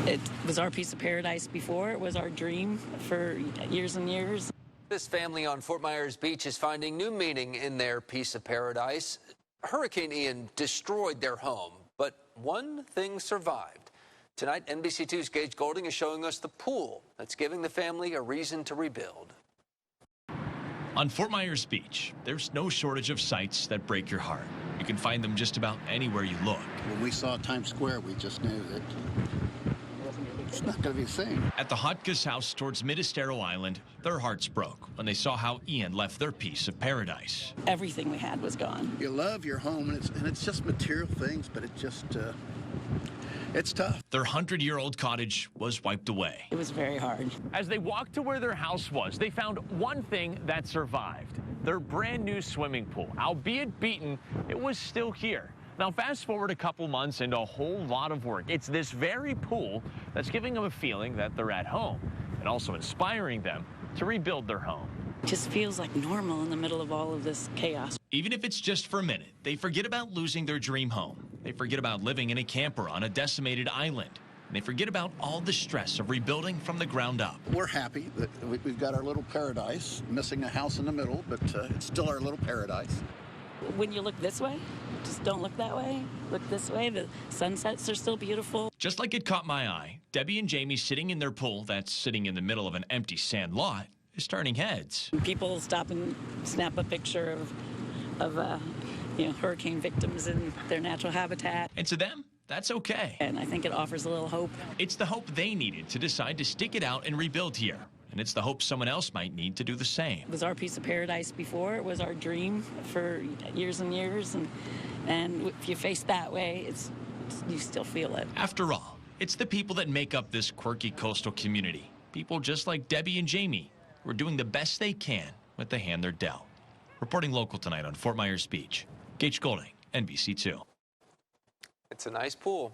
It was our piece of paradise before. It was our dream for years and years. This family on Fort Myers Beach is finding new meaning in their piece of paradise. Hurricane Ian destroyed their home, but one thing survived. Tonight, NBC2's Gage Goulding is showing us the pool that's giving the family a reason to rebuild. On Fort Myers Beach, there's no shortage of sights that break your heart. You can find them just about anywhere you look. When we saw Times Square, we just knew that it's not going to be the same. At the Hotka's house towards Mid-Estero Island, their hearts broke when they saw how Ian left their piece of paradise. Everything we had was gone. You love your home, and it's just material things, but it just, it's tough. Their 100-year-old cottage was wiped away. It was very hard. As they walked to where their house was, they found one thing that survived. Their brand new swimming pool. Albeit beaten, it was still here. Now, fast forward a couple months and a whole lot of work. It's this very pool that's giving them a feeling that they're at home and also inspiring them to rebuild their home. It just feels like normal in the middle of all of this chaos. Even if it's just for a minute, they forget about losing their dream home. They forget about living in a camper on a decimated island. And they forget about all the stress of rebuilding from the ground up. We're happy that we've got our little paradise, missing a house in the middle, but it's still our little paradise. When you look this way, just don't look that way. Look this way. The sunsets are still beautiful. Just like it caught my eye, Debbie and Jamie sitting in their pool that's sitting in the middle of an empty sand lot is turning heads. People stop and snap a picture of hurricane victims in their natural habitat. And to them, that's okay. And I think it offers a little hope. It's the hope they needed to decide to stick it out and rebuild here. And it's the hope someone else might need to do the same. It was our piece of paradise before. It was our dream for years and years. And if you face that way, you still feel it. After all, it's the people that make up this quirky coastal community. People just like Debbie and Jamie who are doing the best they can with the hand they're dealt. Reporting local tonight on Fort Myers Beach, Gage Goulding, NBC2. It's a nice pool.